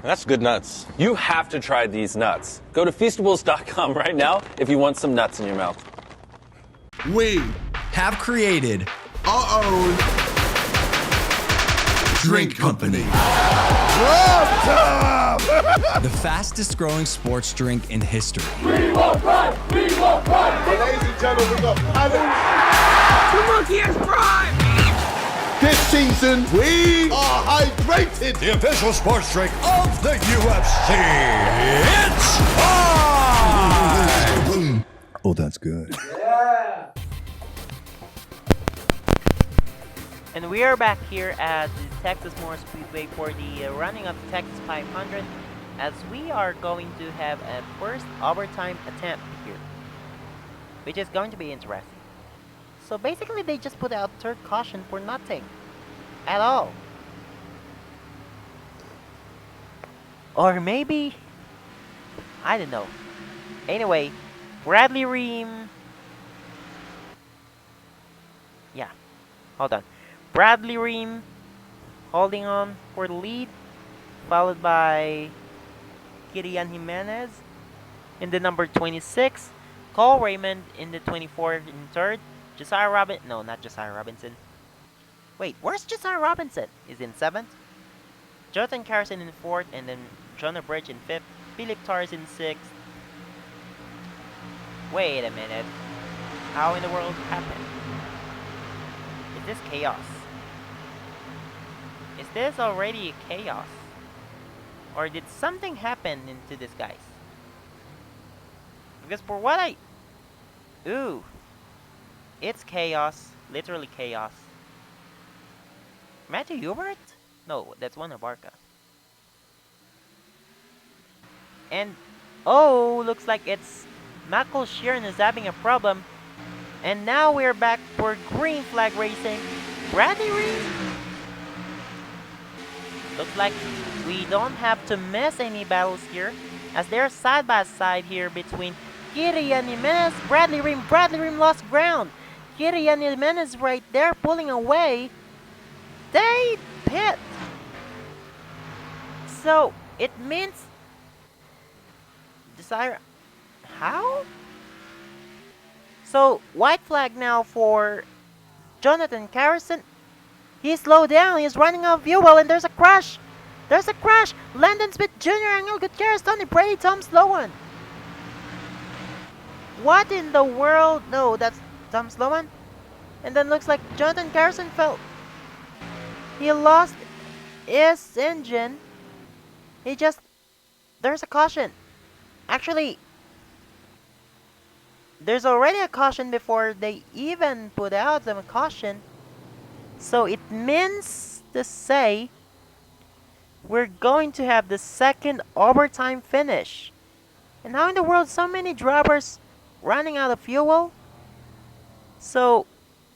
That's good nuts. You have to try these nuts. Go to Feastables.com right now if you want some nuts in your mouth. We have created our own drink company. The fastest growing sports drink in history. We won't cry! We won't cry! Ladies and gentlemen, we got paddles. The monkey has prime! This season, we are hydrated. The official sports drink of the UFC. It's time! Oh, that's good. And we are back here at the Texas Motor Speedway for the running of the Texas 500, as we are going to have a first overtime attempt here, which is going to be interesting. So basically they just put out third caution for nothing at all. Or maybe, I don't know. Anyway, Bradley Ream, yeah, hold on. Bradley Ream holding on for the lead, followed by Kirian Jimenez in the number 26, Cole Raymond in the 24th in third, not Josiah Robinson. Wait, where's Josiah Robinson? Is in 7th. Jonathan Carson in 4th, and then Jonah Bridge in 5th, Philip Torres in 6th. Wait a minute. How in the world happened? Is this chaos? Is this already chaos? Or did something happen into this, guys? Because for what Ooh. It's chaos. Literally chaos. Matthew Hubert? No, that's Juan Abarca. And, oh, looks like it's Michael Sheeran is having a problem. And now we're back for green flag racing. Bradley Reed. Looks like we don't have to miss any battles here, as they're side by side here between Kirian Jimenez, Bradley Ream. Bradley Ream lost ground. Kirian Jimenez right there pulling away. They pit. So it means Desire. How? So white flag now for Jonathan Carson. He slowed down. He's running out of fuel, and there's a crash. There's a crash. Landon Smith Jr., Angel Gutierrez, Tony Brady, Tom Sloan. What in the world? No, that's Tom Sloan. And then looks like Jonathan Carson fell. He lost his engine. There's a caution. Actually, there's already a caution before they even put out the caution. So it means to say we're going to have the second overtime finish. And how in the world so many drivers running out of fuel? So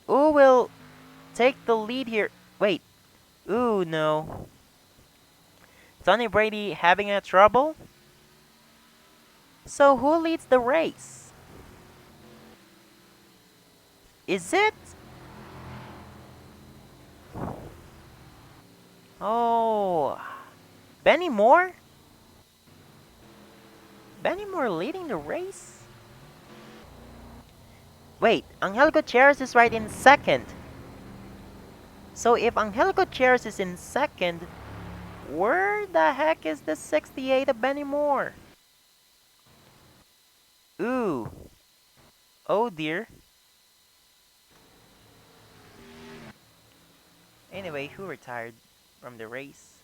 who will take the lead here? Wait. Ooh, no. Tony Brady having a trouble? So who leads the race? Is it? Oh, Benny Moore? Benny Moore leading the race? Wait, Angel Gutierrez is right in second. So if Angel Gutierrez is in second, where the heck is the 68 of Benny Moore? Ooh. Oh dear. Anyway, who retired from the race?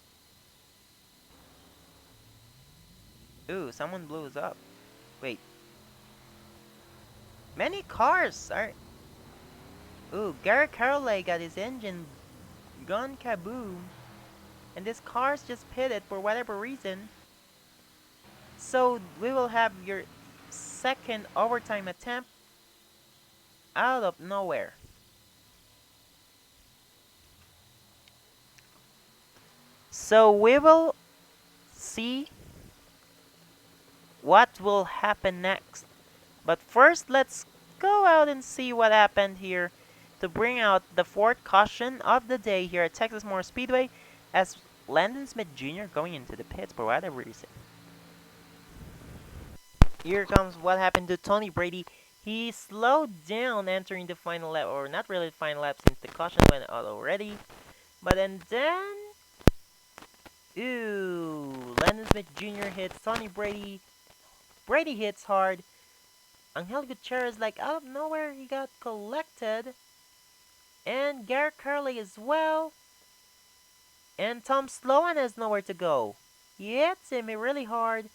Ooh, someone blows up. Wait. Many cars are... Ooh, Garrett Carolee got his engine gone kaboom. And this car's just pitted for whatever reason. So we will have your second overtime attempt out of nowhere. So we will see what will happen next. But first, let's go out and see what happened here to bring out the fourth caution of the day here at Texas Motor Speedway as Landon Smith Jr. going into the pits for whatever reason. Here comes what happened to Tony Brady. He slowed down entering the final lap, or not really the final lap since the caution went out already. But and then... Ooh, Landon Smith Jr. hits Tony Brady. Brady hits hard. Angel Gutierrez, like out of nowhere, he got collected. And Garrett Curley as well. And Tom Sloan has nowhere to go. He hits him really hard.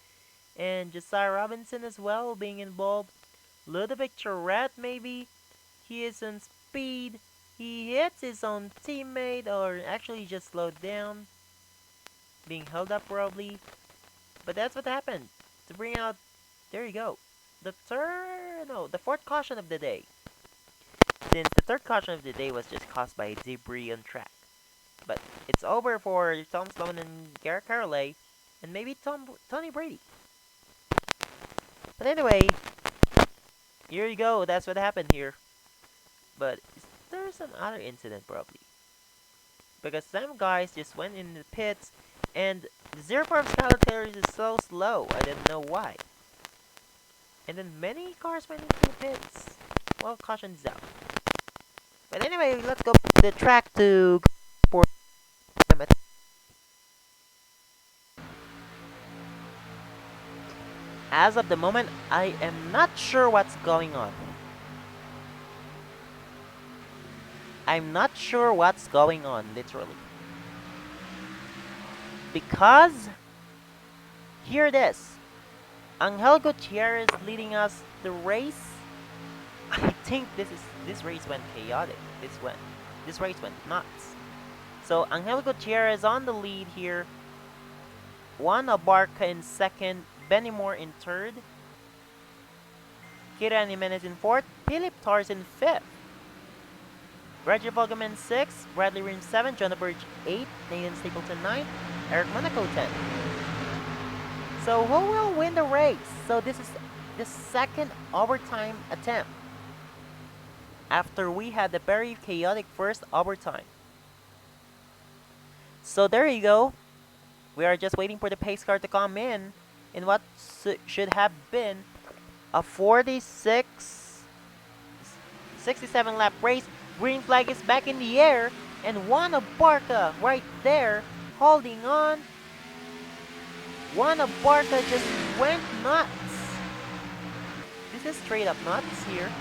And Josiah Robinson as well being involved. Ludovic Tourette maybe. He is on speed. He hits his own teammate, or actually just slowed down. Being held up probably. But that's what happened. To bring out, there you go. The fourth caution of the day. Since the third caution of the day was just caused by debris on track. But it's over for Tom Sloan and Garrett Carolee. And maybe Tony Brady. But anyway, here you go. That's what happened here. But there's some other incident probably. Because some guys just went in the pits. And the 0-4 of Skyler Taylor is so slow. I didn't know why. And then many cars went into the pits. Well, caution is out. But anyway, let's go to the track to for. As of the moment, I am not sure what's going on. I'm not sure what's going on, literally. Because, here it is. Angel Gutierrez leading us the race. I think this race went chaotic. This race went nuts. So Angel Gutierrez on the lead here. Juan Abarca in second. Benny Moore in third. Kieran Jimenez in fourth. Philip Torres in fifth. Reggie Volgaman 6th. Bradley Ream 7th. Jonah Burge 8th. Nathan Stapleton 9th. Eric Monaco 10th. So who will win the race? So this is the second overtime attempt. After we had the very chaotic first overtime. So there you go. We are just waiting for the pace car to come in what should have been a 67 lap race. Green flag is back in the air. And Juan Abarca right there holding on. Juan Abarca just went nuts. This is straight up nuts here.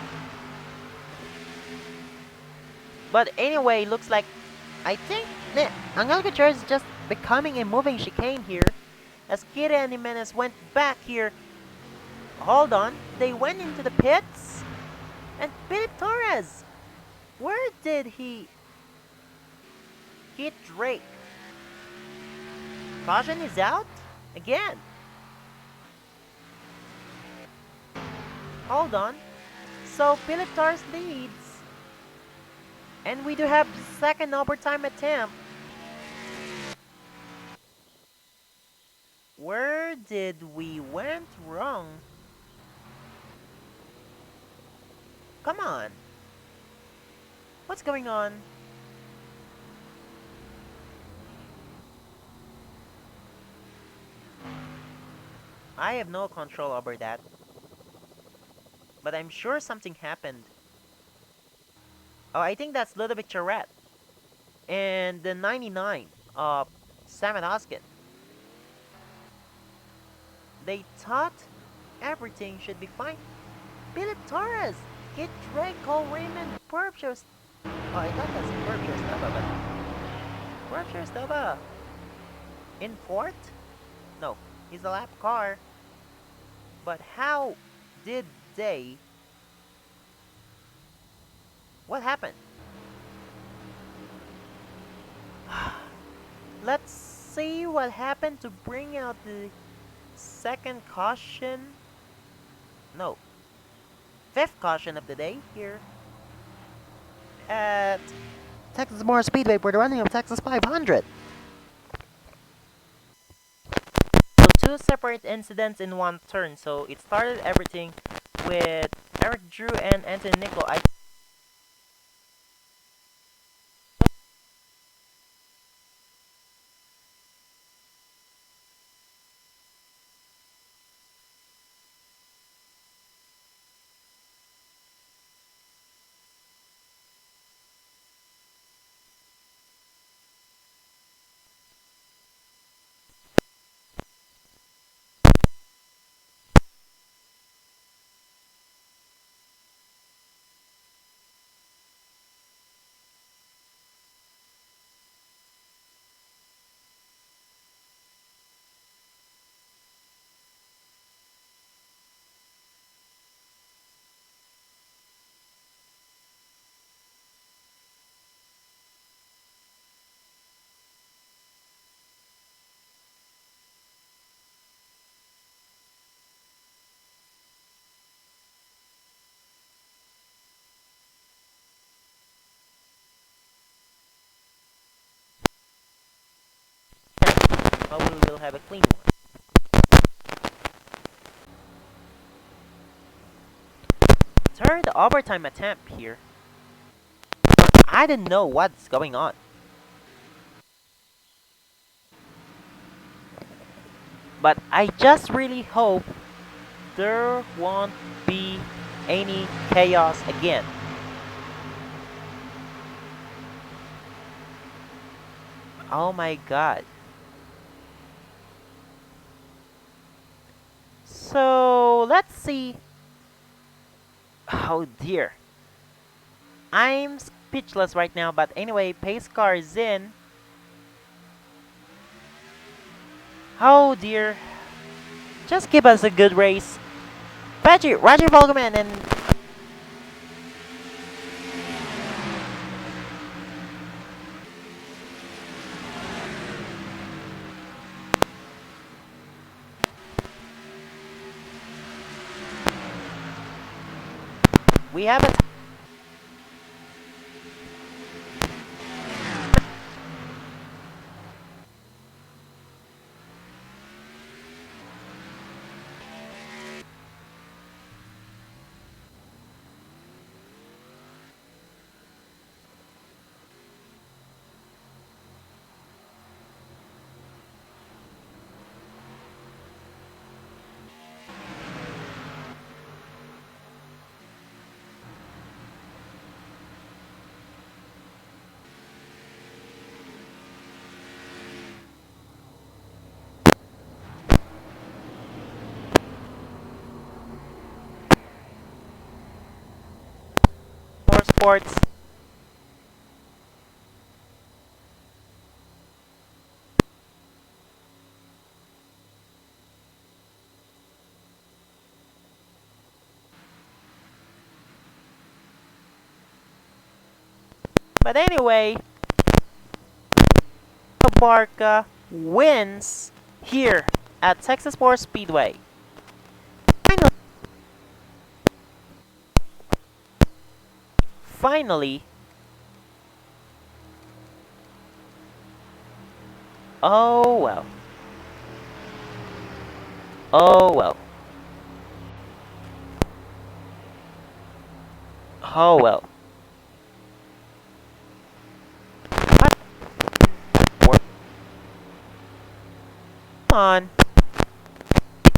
But anyway, looks like I think Angel Gutierrez is just becoming a moving chicane here. As Kieran Jimenez went back here. Hold on. They went into the pits. And Philip Torres. Where did he hit Drake? Caution is out? Again. Hold on. So Philip Torres leads. And we do have the second overtime attempt. Where did we went wrong? Come on. What's going on? I have no control over that. But I'm sure something happened. Oh, I think that's Ludovic Charette. And the 99 of Sam and Hoskin. They thought everything should be fine. Philip Torres hit Drake Cole Raymond Perp. Oh, I thought that's Perp Stubba, but Perp Stubba in fourth? No, he's a lap car. But how did they? What happened? Let's see what happened to bring out the second caution. No, fifth caution of the day here at Texas Motor Speedway for the running of Texas 500. So two separate incidents in one turn. So it started everything with Eric Drew and Anthony Nicol. Hopefully we'll have a clean one. Third overtime attempt here. I didn't know what's going on. But I just really hope there won't be any chaos again. Oh my god. So let's see. Oh dear. I'm speechless right now, but anyway, pace car is in. Oh dear. Just give us a good race. Roger Volgaman and we have a more sports. But anyway, Barca wins here at Texas Motor Speedway. Finally, oh well. Oh well. Oh well. on.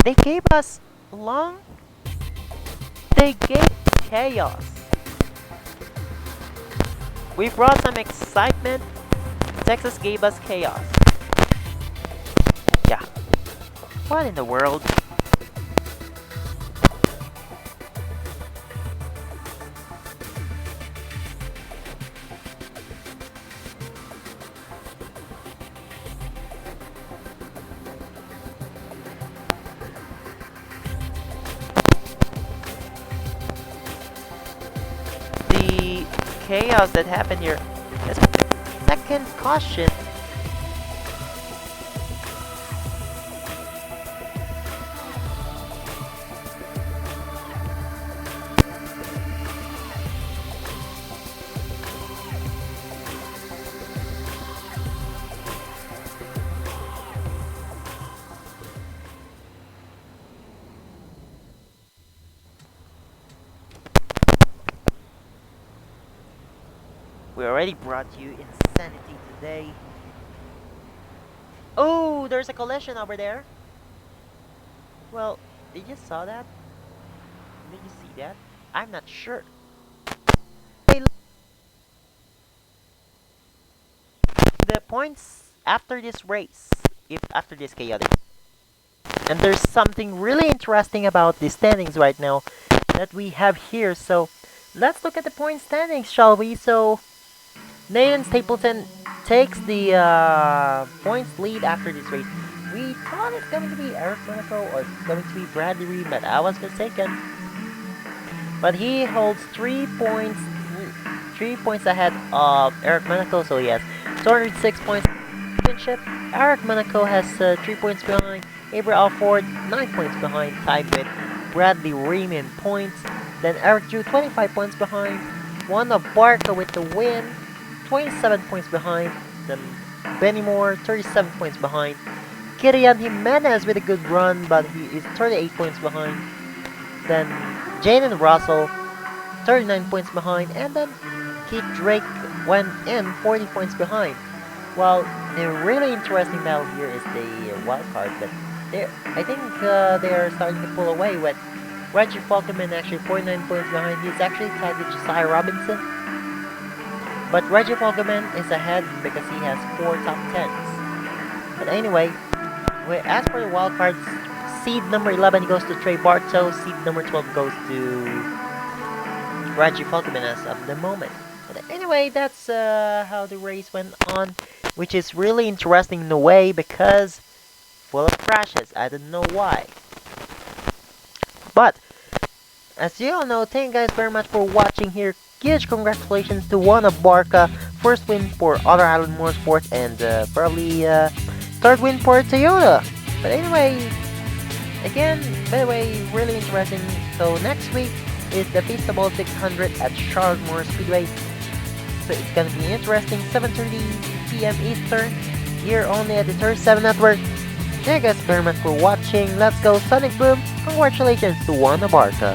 They gave us long. They gave chaos. We brought some excitement. Texas gave us chaos. Yeah. What in the world? The chaos that happened here. That's the second caution. We already brought you insanity today. Oh, there's a collision over there. Well, did you saw that? Did you see that? I'm not sure. The points after this race, if after this chaotic. And there's something really interesting about the standings right now that we have here. So let's look at the point standings, shall we? So Nathan Stapleton takes the points lead after this race. We thought it's going to be Eric Monaco or it's going to be Bradley Reed, but I was mistaken. But he holds 3 points ahead of Eric Monaco, so he has 206 points. Championship. Eric Monaco has 3 points behind. Avery Alford 9 points behind, tied with Bradley Reed in points. Then Eric Drew 25 points behind. Juan Barca with the win. 27 points behind. Then Benny Moore, 37 points behind. Kirian Jimenez with a good run, but he is 38 points behind. Then Jaden Russell, 39 points behind. And then Keith Drake went in 40 points behind. Well, the really interesting battle here is the wild card, but I think they are starting to pull away with Reggie Falkman actually 49 points behind. He's actually tied with Josiah Robinson. But Reggie Falkman is ahead because he has 4 top 10s. But anyway, as for the wild cards, seed number 11 goes to Trey Bartow, seed number 12 goes to Reggie Falkman as of the moment. But anyway, that's how the race went on, which is really interesting in a way because full of crashes. I don't know why. But as you all know, thank you guys very much for watching here. Huge congratulations to Juan Barca, first win for Otter Island Motorsports and probably third win for Toyota. But anyway, again, by the way, really interesting. So next week is the Feastable 600 at Charlotte Motor Speedway. So it's gonna be interesting. 7:30 p.m. Eastern, here only at the 37 Network. Thank you guys very much for watching. Let's go Sonic Boom. Congratulations to Juan Barca.